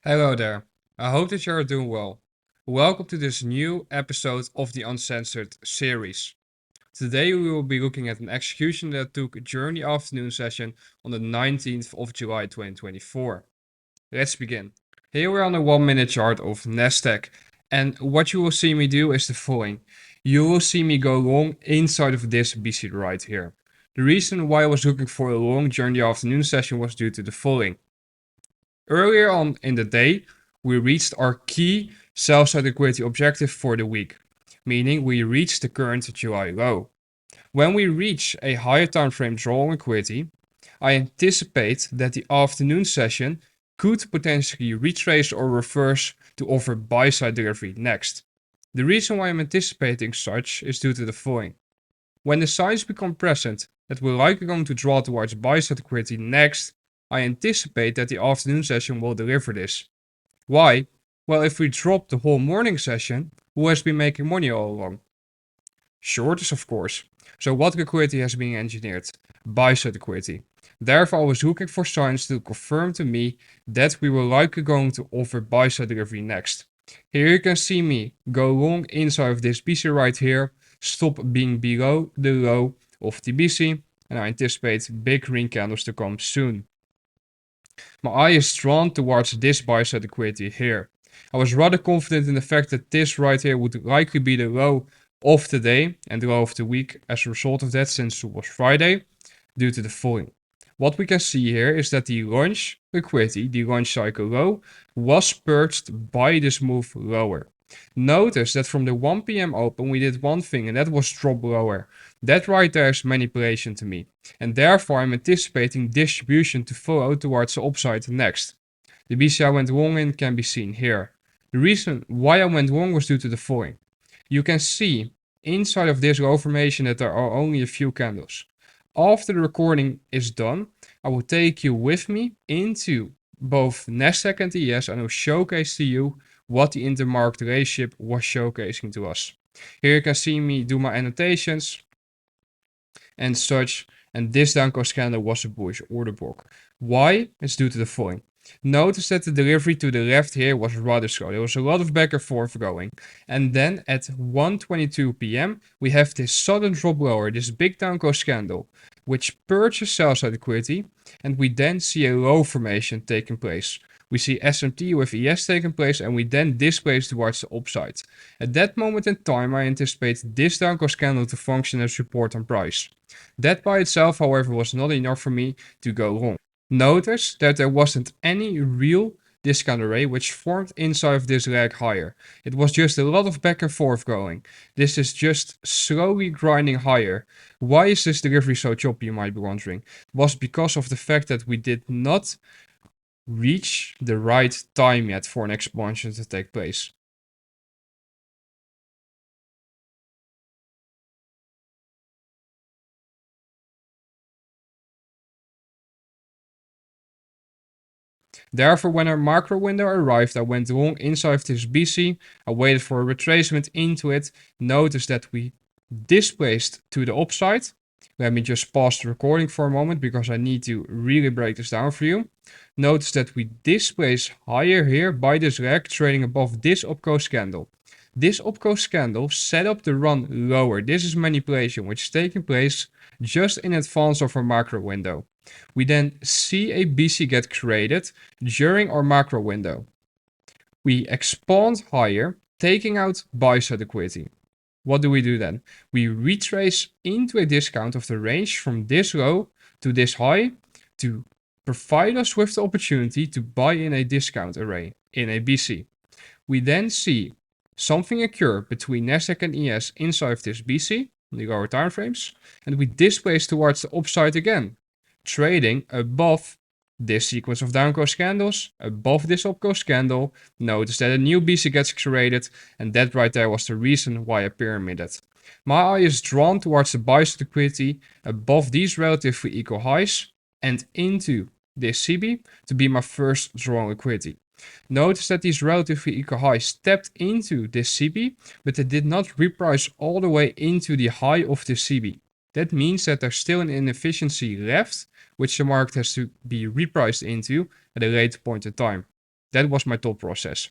Hello there. I hope that you are doing well. Welcome to this new episode of the Uncensored series. Today we will be looking at an execution that took during the afternoon session on the 19th of July 2024. Let's begin. Here we're on a 1 minute chart of Nasdaq, and what you will see me do is the following. You will see me go long inside of this BC right here. The reason why I was looking for a long during the afternoon session was due to the following. Earlier on in the day, we reached our key sell-side liquidity objective for the week, meaning we reached the current July low. When we reach a higher time frame draw on liquidity, I anticipate that the afternoon session could potentially retrace or reverse to offer buy-side delivery next. The reason why I'm anticipating such is due to the following. When the signs become present that we're likely going to draw towards buy-side liquidity next, I anticipate that the afternoon session will deliver this. Why? Well, if we drop the whole morning session, who has been making money all along? Shorters, of course. So what liquidity has been engineered? Buy-side liquidity. Therefore, I was looking for signs to confirm to me that we were likely going to offer buy-side delivery next. Here you can see me go long inside of this BC right here, stop being below the low of the BC, and I anticipate big green candles to come soon. My eye is drawn towards this buy-side liquidity here. I was rather confident in the fact that this right here would likely be the low of the day and the low of the week as a result of that, since it was Friday, due to the following. What we can see here is that the launch liquidity, the launch cycle low, was purged by this move lower. Notice that from the 1 p.m. open we did one thing, and that was drop lower. That right there is manipulation to me, and therefore I'm anticipating distribution to follow towards the upside next. The BC I went long in can be seen here. The reason why I went long was due to the following. You can see inside of this low formation that there are only a few candles. After the recording is done, I will take you with me into both Nasdaq and ES and I will showcase to you what the intermarket relationship was showcasing to us. Here you can see me do my annotations and such, and this downcoast candle was a bullish order block. Why? It's due to the following. Notice that the delivery to the left here was rather slow. There was a lot of back and forth going. And then at 1:22 p.m. we have this sudden drop lower, this big downcoast candle, which purges sell-side liquidity, and we then see a low formation taking place. We see SMT with ES taking place, and we then displace towards the upside. At that moment in time, I anticipate this downcoast candle to function as support on price. That by itself, however, was not enough for me to go long. Notice that there wasn't any real discount array which formed inside of this leg higher. It was just a lot of back and forth going. This is just slowly grinding higher. Why is this delivery so choppy, you might be wondering? It was because of the fact that we did not reach the right time yet for an expansion to take place. Therefore, when our macro window arrived, I went long inside of this BC. I waited for a retracement into it. Notice that we displaced to the upside. Let me just pause the recording for a moment because I need to really break this down for you. Notice that we displace higher here by this leg, trading above this upcoast candle. This upcoast candle set up the run lower. This is manipulation, which is taking place just in advance of our macro window. We then see a BC get created during our macro window. We expand higher, taking out buy-side liquidity. What do we do then? We retrace into a discount of the range from this low to this high to provide us with the opportunity to buy in a discount array in a BC. We then see something occur between Nasdaq and ES inside of this BC, the lower time frames, and we displace towards the upside again, trading above this sequence of downcoast candles, above this upcoast candle. Notice that a new BC gets created, and that right there was the reason why I pyramided. My eye is drawn towards the buy-side liquidity above these relatively equal highs and into this CB to be my first drawn liquidity. Notice that these relatively equal highs stepped into this CB, but they did not reprice all the way into the high of this CB. That means that there's still an inefficiency left, which the market has to be repriced into at a later point in time. That was my thought process.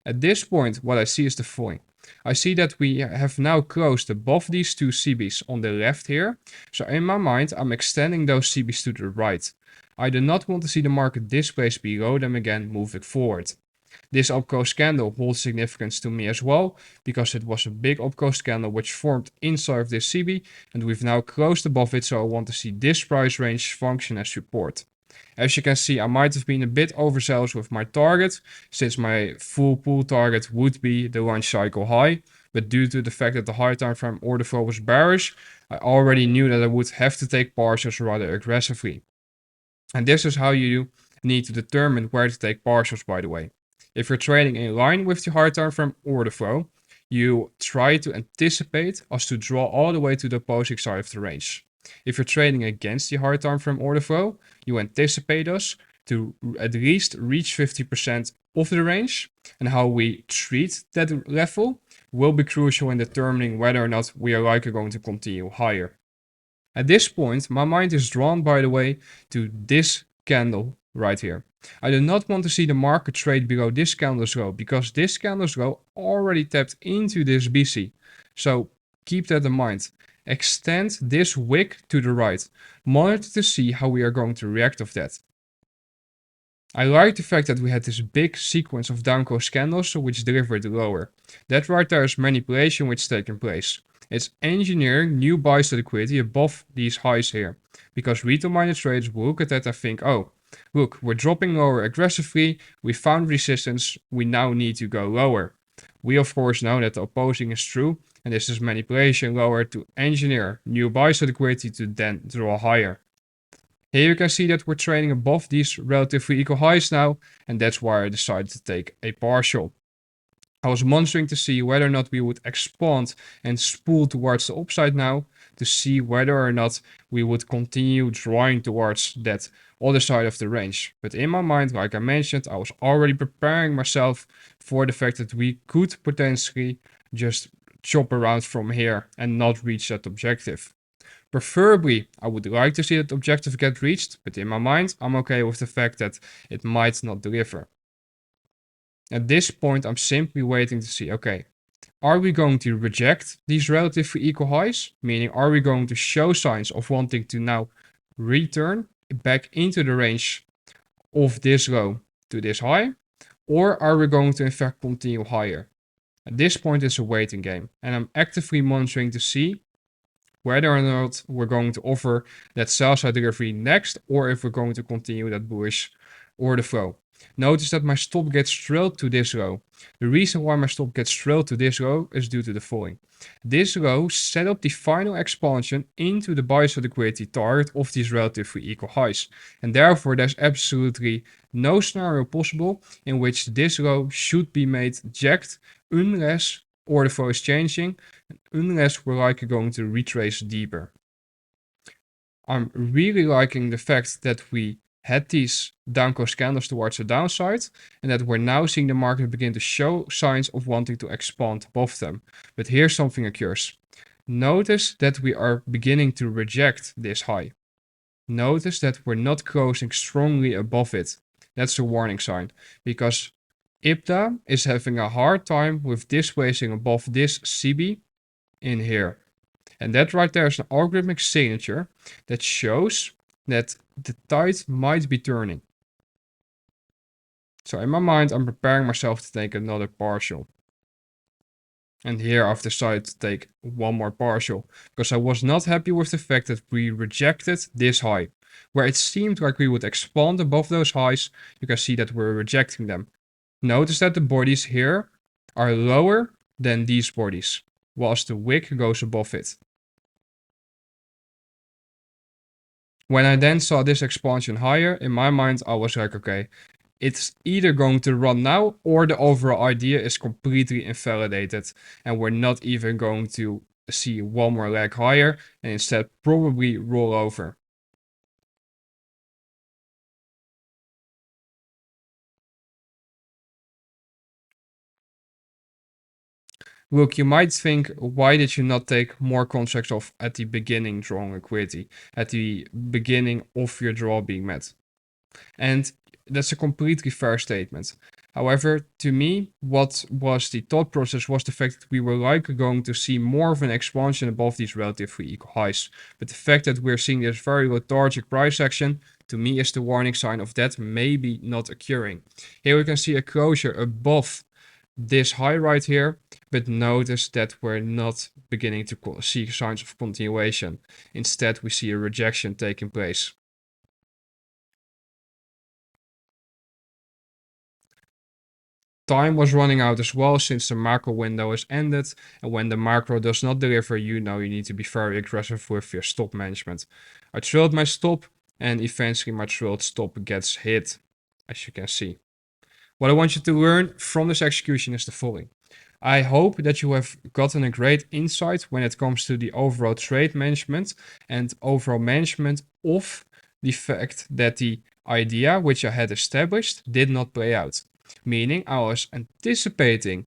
At this point, what I see is the following. I see that we have now closed above these two CBs on the left here. So in my mind, I'm extending those CBs to the right. I do not want to see the market displace below them again moving forward. This up-close candle holds significance to me as well, because it was a big up-close candle which formed inside of this CB, and we've now closed above it, so I want to see this price range function as support. As you can see, I might have been a bit overzealous with my target, since my full pool target would be the lunch cycle high, but due to the fact that the high time frame order flow was bearish, I already knew that I would have to take partials rather aggressively. And this is how you need to determine where to take partials, by the way. If you're trading in line with the high time frame order flow, you try to anticipate us to draw all the way to the opposing side of the range. If you're trading against the high time frame order flow, you anticipate us to at least reach 50% of the range, and how we treat that level will be crucial in determining whether or not we are likely going to continue higher. At this point, my mind is drawn, by the way, to this candle right here. I do not want to see the market trade below this candle's low, because this candle's low already tapped into this BC. So keep that in mind. Extend this wick to the right. Monitor to see how we are going to react of that. I like the fact that we had this big sequence of down close candles which delivered lower. That right there is manipulation which is taking place. It's engineering new buys liquidity above these highs here. Because retail-minded traders will look at that and think, oh, look, we're dropping lower aggressively, we found resistance, we now need to go lower. We of course know that the opposing is true, and this is manipulation lower to engineer new buys liquidity to then draw higher. Here you can see that we're trading above these relatively equal highs now, and that's why I decided to take a partial. I was monitoring to see whether or not we would expand and spool towards the upside now, to see whether or not we would continue drawing towards that other side of the range. But in my mind, like I mentioned, I was already preparing myself for the fact that we could potentially just chop around from here and not reach that objective. Preferably, I would like to see that objective get reached, but in my mind, I'm okay with the fact that it might not deliver. At this point, I'm simply waiting to see, okay, are we going to reject these relatively equal highs? Meaning, are we going to show signs of wanting to now return back into the range of this low to this high? Or are we going to in fact continue higher? At this point, it's a waiting game, and I'm actively monitoring to see whether or not we're going to offer that sell side delivery next, or if we're going to continue that bullish order flow. Notice that my stop gets drilled to this low. The reason why my stop gets drilled to this low is due to the following. This low set up the final expansion into the buy side liquidity target of these relatively equal highs. And therefore there's absolutely no scenario possible in which this low should be made jacked unless order flow is changing, unless we're likely going to retrace deeper. I'm really liking the fact that we had these down close candles towards the downside, and that we're now seeing the market begin to show signs of wanting to expand above them. But here's something occurs. Notice that we are beginning to reject this high. Notice that we're not closing strongly above it. That's a warning sign, because IPDA is having a hard time with displacing above this CB in here. And that right there is an algorithmic signature that shows that the tide might be turning. So in my mind, I'm preparing myself to take another partial. And here I've decided to take one more partial, because I was not happy with the fact that we rejected this high. Where it seemed like we would expand above those highs, you can see that we're rejecting them. Notice that the bodies here are lower than these bodies, whilst the wick goes above it. When I then saw this expansion higher, in my mind I was like, okay, it's either going to run now, or the overall idea is completely invalidated and we're not even going to see one more leg higher, and instead probably roll over. Look, you might think, why did you not take more contracts off at the beginning drawing liquidity, at the beginning of your draw being met? And that's a completely fair statement. However, to me, what was the thought process was the fact that we were likely going to see more of an expansion above these relatively equal highs. But the fact that we're seeing this very lethargic price action, to me, is the warning sign of that maybe not occurring. Here we can see a closure above this high right here, but notice that we're not beginning to see signs of continuation. Instead, we see a rejection taking place. Time was running out as well since the macro window has ended, and when the macro does not deliver, you know you need to be very aggressive with your stop management. I trailed my stop, and eventually my trailed stop gets hit, as you can see. What I want you to learn from this execution is the following. I hope that you have gotten a great insight when it comes to the overall trade management and overall management of the fact that the idea which I had established did not play out. Meaning I was anticipating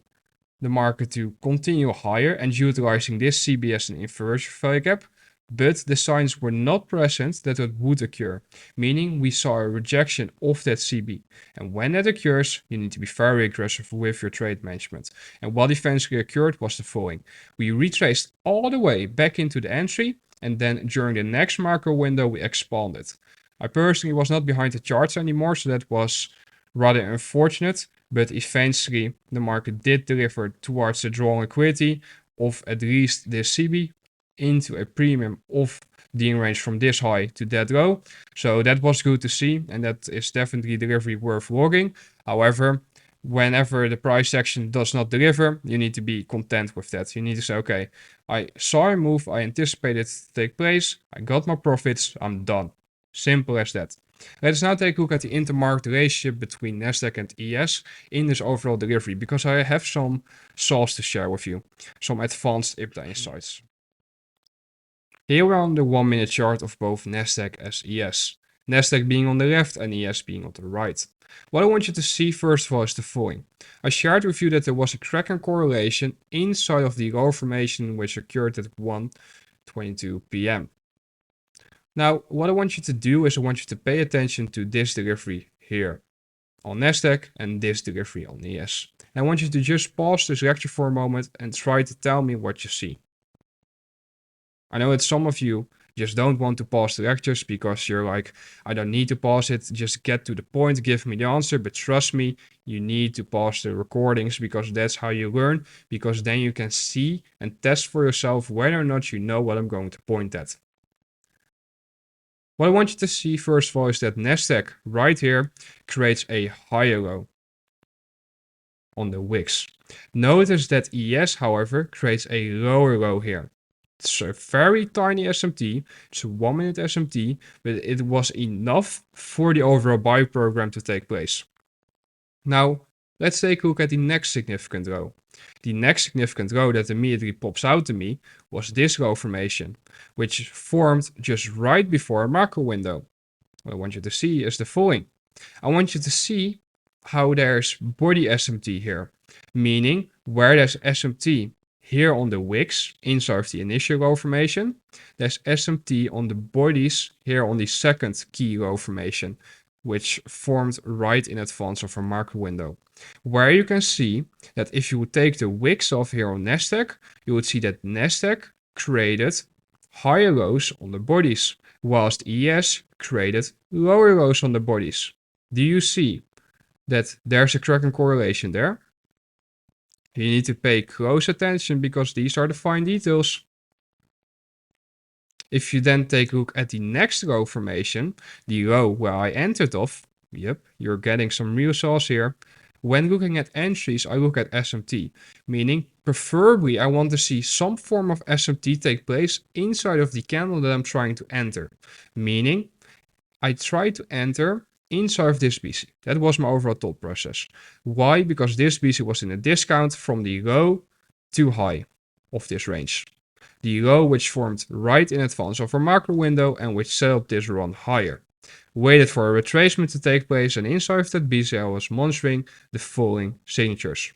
the market to continue higher and utilizing this CB as an inversion value gap, but the signs were not present that it would occur, meaning we saw a rejection of that CB. And when that occurs, you need to be very aggressive with your trade management. And what eventually occurred was the following. We retraced all the way back into the entry, and then during the next macro window, we expanded. I personally was not behind the charts anymore, so that was rather unfortunate, but eventually the market did deliver towards the drawn liquidity of at least this CB into a premium of the range from this high to that low. So that was good to see, and that is definitely delivery worth logging. However, whenever the price action does not deliver, you need to be content with that. You need to say, okay, I saw a move, I anticipated to take place, I got my profits, I'm done. Simple as that. Let us now take a look at the intermarket relationship between Nasdaq and ES in this overall delivery, because I have some sauce to share with you, some advanced IPTA insights. Here we're on the 1 minute chart of both Nasdaq as ES. Nasdaq being on the left and ES being on the right. What I want you to see first of all is the following. I shared with you that there was a Kraken correlation inside of the low formation which occurred at 1:22 p.m. Now, what I want you to do is I want you to pay attention to this delivery here on Nasdaq and this delivery on ES. And I want you to just pause this lecture for a moment and try to tell me what you see. I know that some of you just don't want to pause the lectures because you're like, I don't need to pause it, just get to the point, give me the answer. But trust me, you need to pause the recordings because that's how you learn, because then you can see and test for yourself whether or not you know what I'm going to point at. What I want you to see first of all is that Nasdaq right here creates a higher low on the wicks. Notice that ES, however, creates a lower low here. It's a very tiny SMT, it's a 1 minute SMT, but it was enough for the overall buy program to take place. Now, let's take a look at the next significant low. The next significant low that immediately pops out to me was this low formation, which formed just right before a macro window. What I want you to see is the following. I want you to see how there's body SMT here, meaning where there's SMT here on the wicks inside of the initial low formation, there's SMT on the bodies here on the second key low formation, which formed right in advance of a macro window. Where you can see that if you would take the wicks off here on Nasdaq, you would see that Nasdaq created higher lows on the bodies, whilst ES created lower lows on the bodies. Do you see that there's a Kraken correlation there? You need to pay close attention because these are the fine details. If you then take a look at the next low formation, the low where I entered off, yep, you're getting some real sauce here. When looking at entries, I look at SMT, meaning preferably I want to see some form of SMT take place inside of the candle that I'm trying to enter. Meaning I try to enter inside of this BC. That was my overall thought process. Why? Because this BC was in a discount from the low to high of this range. The low which formed right in advance of our macro window and which set up this run higher. Waited for a retracement to take place, and inside of that BC I was monitoring the following signatures.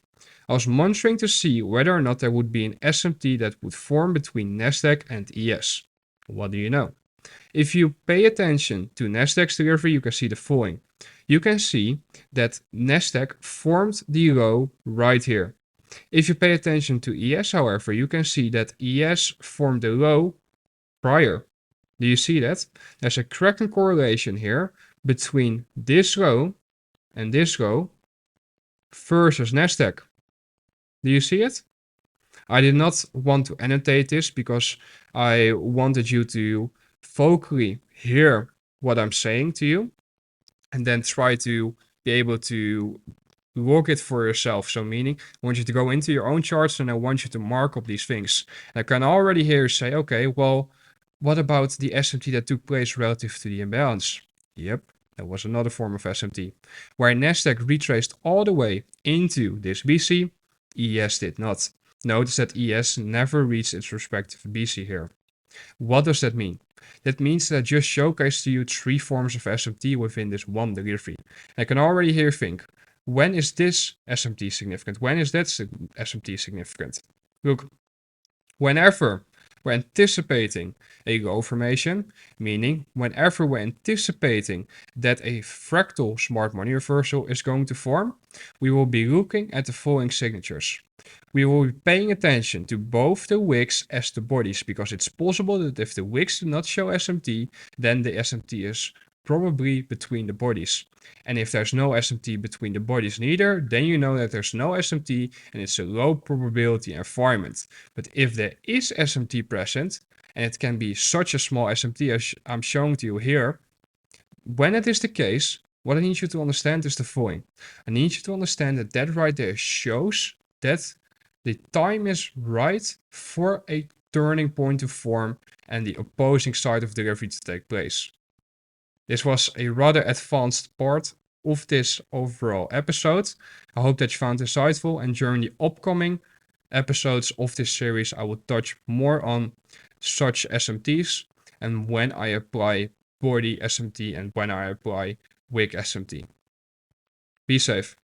I was monitoring to see whether or not there would be an SMT that would form between Nasdaq and ES. What do you know? If you pay attention to Nasdaq's delivery, you can see the following. You can see that Nasdaq formed the low right here. If you pay attention to ES, however, you can see that ES formed the low prior. Do you see that? There's a correct correlation here between this low and this low versus Nasdaq. Do you see it? I did not want to annotate this because I wanted you to focally hear what I'm saying to you and then try to be able to look it for yourself. So meaning, I want you to go into your own charts and I want you to mark up these things. And I can already hear you say, okay, well, what about the SMT that took place relative to the imbalance? Yep, that was another form of SMT. Where Nasdaq retraced all the way into this BC, ES did not. Notice that ES never reached its respective BC here. What does that mean? That means that I just showcased to you 3 forms of SMT within this one delivery. I can already here think, when is this SMT significant? When is that SMT significant? Look, whenever we're anticipating a low formation, meaning whenever we're anticipating that a fractal smart money reversal is going to form, we will be looking at the following signatures. We will be paying attention to both the wicks as the bodies, because it's possible that if the wicks do not show SMT, then the SMT is probably between the bodies. And if there's no SMT between the bodies neither, then you know that there's no SMT and it's a low probability environment. But if there is SMT present, and it can be such a small SMT as I'm showing to you here, when it is the case, what I need you to understand is the following. I need you to understand that that right there shows that the time is right for a turning point to form and the opposing side of delivery to take place. This was a rather advanced part of this overall episode. I hope that you found it insightful, and during the upcoming episodes of this series, I will touch more on such SMTs and when I apply body SMT and when I apply wick SMT. Be safe.